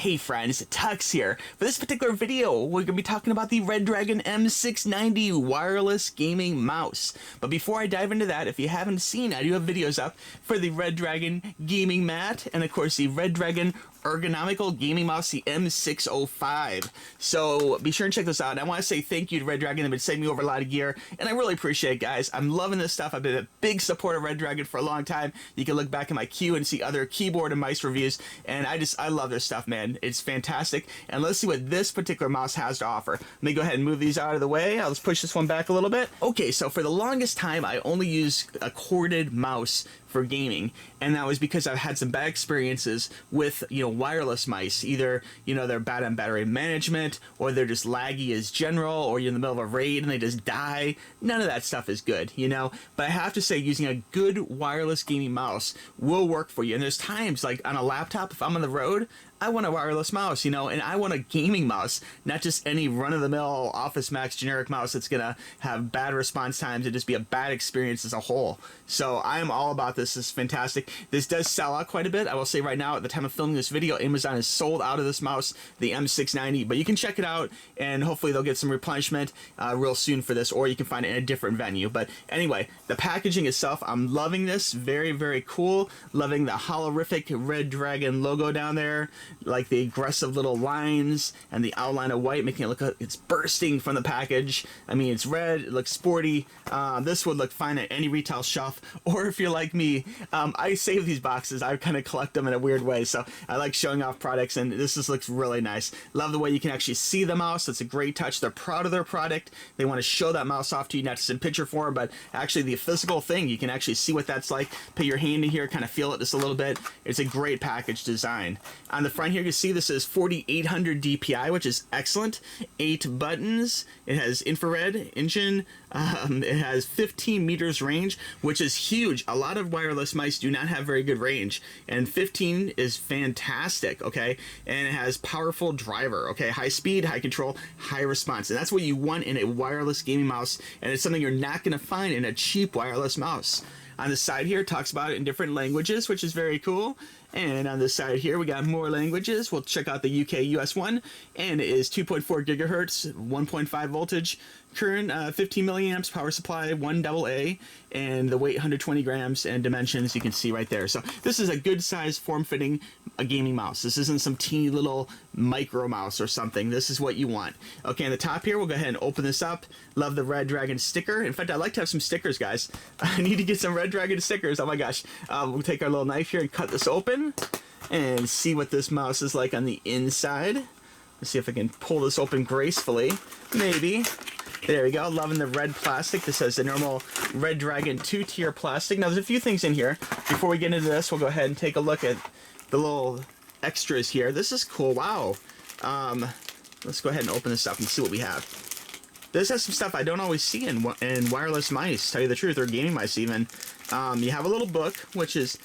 Hey friends, TUXX here. For this particular video, we're going to be talking about the Redragon M690 wireless gaming mouse. But before I dive into that, if you haven't seen, I do have videos up for the Redragon gaming mat and of course the Redragon ergonomical gaming mouse, the M605. So be sure and check this out. And I want to say thank you to Redragon. They've been sending me over a lot of gear, and I really appreciate it, guys. I'm loving this stuff. I've been a big supporter of Redragon for a long time. You can look back in my queue and see other keyboard and mice reviews, and I love their stuff, man. It's fantastic. And let's see what this particular mouse has to offer. Let me go ahead and move these out of the way. I'll just push this one back a little bit. Okay, so for the longest time, I only used a corded mouse for gaming, and that was because I've had some bad experiences with wireless mice. Either they're bad on battery management, or they're just laggy as general, or you're in the middle of a raid and they just die. None of that stuff is good, but I have to say, using a good wireless gaming mouse will work for you. And there's times, like on a laptop, if I'm on the road, I want a wireless mouse, and I want a gaming mouse, not just any run-of-the-mill Office Max generic mouse that's gonna have bad response times and just be a bad experience as a whole. So I am all about this. This is fantastic. This does sell out quite a bit. I will say right now, at the time of filming this video, Amazon is sold out of this mouse, the M690, but you can check it out, and hopefully they'll get some replenishment real soon for this, or you can find it in a different venue. But anyway, the packaging itself, I'm loving this. Very, very cool. Loving the holorific Redragon logo down there, like the aggressive little lines and the outline of white, making it look like it's bursting from the package. I mean, it's red, it looks sporty. This would look fine at any retail shelf, or if you're like me, I save these boxes. I kind of collect them in a weird way, so I like showing off products, and this just looks really nice. Love the way you can actually see the mouse. It's a great touch. They're proud of their product. They want to show that mouse off to you, not just in picture form, but actually the physical thing. You can actually see what that's like. Put your hand in here, kind of feel it just a little bit. It's a great package design. On the front here, you see this is 4800 DPI, which is excellent. 8 buttons. It has infrared engine. It has 15 meters range, which is huge. A lot of wireless mice do not have very good range, and 15 is fantastic, okay? And it has powerful driver, okay? High speed, high control, high response, and that's what you want in a wireless gaming mouse, and it's something you're not going to find in a cheap wireless mouse. On the side here, it talks about it in different languages, which is very cool. And on this side here, we got more languages. We'll check out the UK US one, and it is 2.4 gigahertz, 1.5 voltage, current, 15 milliamps, power supply, 1 AA, and the weight 120 grams, and dimensions you can see right there. So this is a good size, form-fitting gaming mouse. This isn't some teeny little micro mouse or something. This is what you want. Okay, on the top here, we'll go ahead and open this up. Love the Redragon sticker. In fact, I'd like to have some stickers, guys. I need to get some Redragon stickers. Oh my gosh. We'll take our little knife here and cut this open and see what this mouse is like on the inside. Let's see if I can pull this open gracefully. Maybe. There we go. Loving the red plastic. This has the normal Redragon 2-tier plastic. Now, there's a few things in here. Before we get into this, we'll go ahead and take a look at the little extras here. This is cool. Wow. Let's go ahead and open this up and see what we have. This has some stuff I don't always see in wireless mice, to tell you the truth, or gaming mice even. You have a little book, which is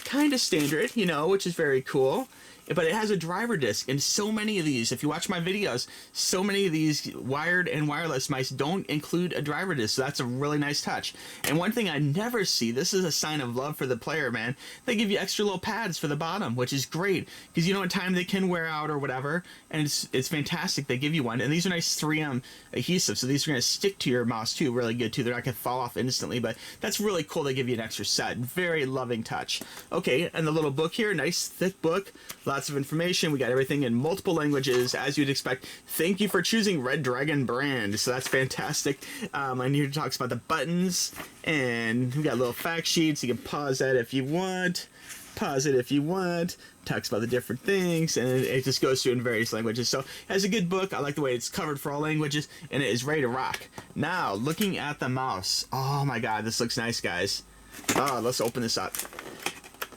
kind of standard, which is very cool. But it has a driver disc, and so many of these, if you watch my videos, so many of these wired and wireless mice don't include a driver disc, so that's a really nice touch. And one thing I never see, this is a sign of love for the player, man, they give you extra little pads for the bottom, which is great, because in time they can wear out or whatever, and it's fantastic. They give you one, and these are nice 3M adhesive, so these are going to stick to your mouse too, really good too. They're not going to fall off instantly, but that's really cool. They give you an extra set. Very loving touch. Okay, and the little book here, nice thick book, lots of information. We got everything in multiple languages, as you'd expect. Thank you for choosing Redragon brand. So that's fantastic. And here it talks about the buttons, and we got little fact sheets. You can pause that if you want. Pause it if you want. Talks about the different things, and it just goes through in various languages. So it has a good book. I like the way it's covered for all languages, and it is ready to rock. Now, looking at the mouse. Oh my god, this looks nice, guys. Oh, let's open this up.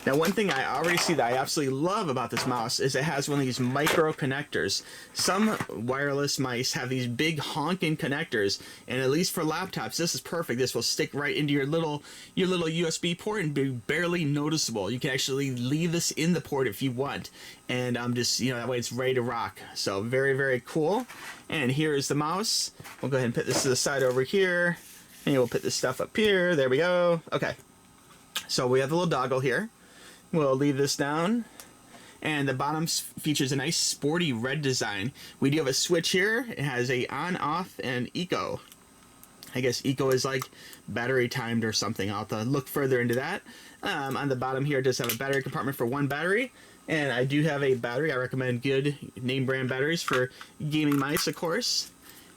Now, one thing I already see that I absolutely love about this mouse is it has one of these micro connectors. Some wireless mice have these big honking connectors, and at least for laptops, this is perfect. This will stick right into your little USB port and be barely noticeable. You can actually leave this in the port if you want, and just that way it's ready to rock. So very, very cool. And here is the mouse. We'll go ahead and put this to the side over here, and we'll put this stuff up here. There we go. Okay. So we have the little dongle here. We'll leave this down, and the bottom features a nice sporty red design. We do have a switch here. It has a on, off, and eco. I guess eco is like battery timed or something. I'll have to look further into that. On the bottom here, it does have a battery compartment for one battery. And I do have a battery. I recommend good name brand batteries for gaming mice, of course.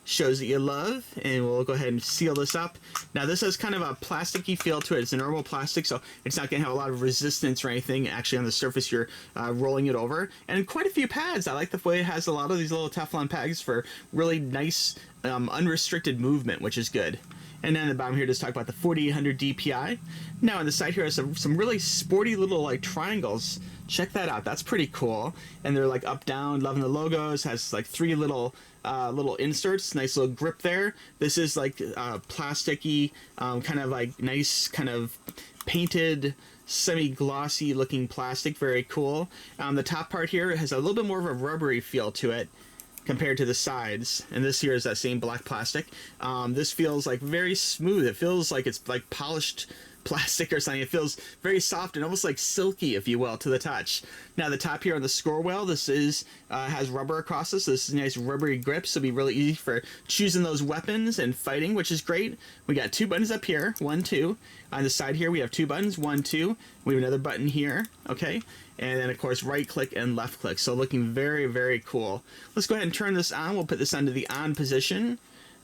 Shows that you love, and we'll go ahead and seal this up. Now this has kind of a plasticky feel to it. It's a normal plastic, so it's not going to have a lot of resistance or anything actually on the surface you're rolling it over. And quite a few pads. I like the way it has a lot of these little Teflon pads for really nice unrestricted movement, which is good. And then at the bottom here, just talk about the 4800 DPI. Now on the side here, some really sporty little like triangles. Check that out. That's pretty cool. And they're like up, down. Loving the logos. Has like three little inserts. Nice little grip there. This is like plasticky, kind of like nice, kind of painted, semi-glossy looking plastic. Very cool. The top part here has a little bit more of a rubbery feel to it compared to the sides, and this here is that same black plastic. This feels like very smooth. It feels like it's like polished plastic or something. It feels very soft and almost like silky, if you will, to the touch. Now the top here on the scroll wheel, this is has rubber across this. So this is a nice rubbery grip, so it'll be really easy for choosing those weapons and fighting, which is great. We got two buttons up here, 1, 2. On the side here, we have two buttons, 1, 2. We have another button here, okay? And then, of course, right click and left click. So looking very, very cool. Let's go ahead and turn this on. We'll put this onto the on position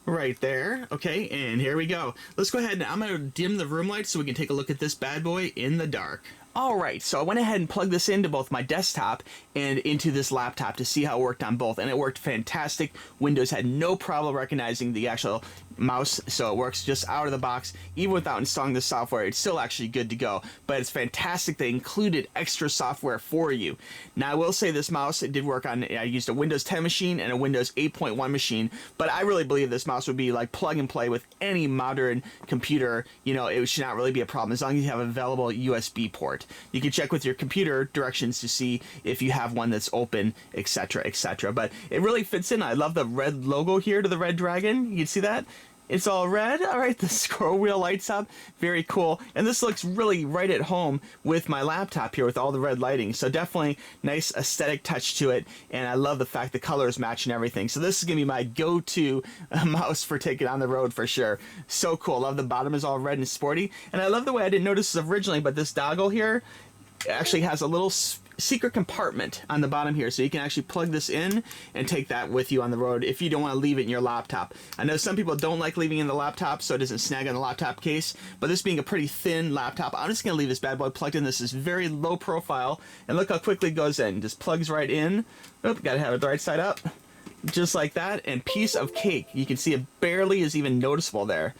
right there. Okay, and here we go. Let's go ahead and I'm going to dim the room light so we can take a look at this bad boy in the dark. Alright, so I went ahead and plugged this into both my desktop and into this laptop to see how it worked on both, and it worked fantastic. Windows had no problem recognizing the actual mouse, so it works just out of the box. Even without installing the software, it's still actually good to go. But it's fantastic they included extra software for you. Now I will say this mouse, it did work on, I used a Windows 10 machine and a Windows 8.1 machine, but I really believe this mouse would be like plug and play with any modern computer. You know, it should not really be a problem as long as you have an available USB port. You can check with your computer directions to see if you have one that's open, etc., etc. But it really fits in. I love the red logo here to the Redragon. You can see that? It's all red. All right, the scroll wheel lights up. Very cool. And this looks really right at home with my laptop here with all the red lighting. So definitely nice aesthetic touch to it. And I love the fact the colors match and everything. So this is going to be my go-to mouse for taking on the road for sure. So cool. Love the bottom is all red and sporty. And I love the way I didn't notice this originally, but this dongle here actually has a little secret compartment on the bottom here, so you can actually plug this in and take that with you on the road if you don't want to leave it in your laptop. I know some people don't like leaving it in the laptop so it doesn't snag on the laptop case, but this being a pretty thin laptop, I'm just going to leave this bad boy plugged in. This is very low profile, and look how quickly it goes in. Just plugs right in. Oop, gotta have it the right side up. Just like that, and piece of cake. You can see it barely is even noticeable there.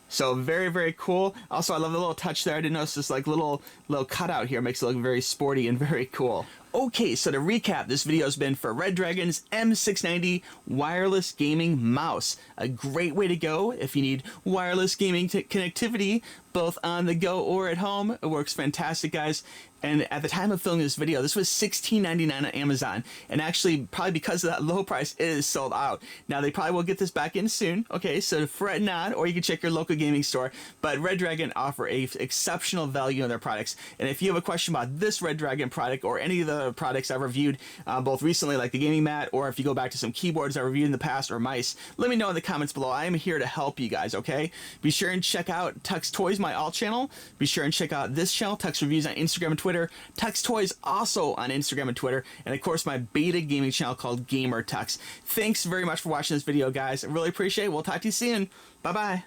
So very, very cool. Also, I love the little touch there. I didn't notice this like little cutout here. Makes it look very sporty and very cool. Okay, so to recap, this video has been for Redragon's M690 wireless gaming mouse. A great way to go if you need wireless gaming connectivity, both on the go or at home. It works fantastic, guys. And at the time of filming this video, this was $16.99 on Amazon. And actually, probably because of that low price, it is sold out. Now, they probably will get this back in soon. Okay, so fret not, or you can check your local gaming store. But Redragon offer a exceptional value on their products. And if you have a question about this Redragon product or any of the products I've reviewed, both recently, like the gaming mat, or if you go back to some keyboards I reviewed in the past, or mice, let me know in the comments below. I am here to help you guys, okay? Be sure and check out TUXX Toys, my alt channel. Be sure and check out this channel, TUXX Reviews, on Instagram and Twitter. TUXX Toys also on Instagram and Twitter, and of course my beta gaming channel called Gamer TUXX. Thanks very much for watching this video, guys. I really appreciate it. We'll talk to you soon. Bye-bye.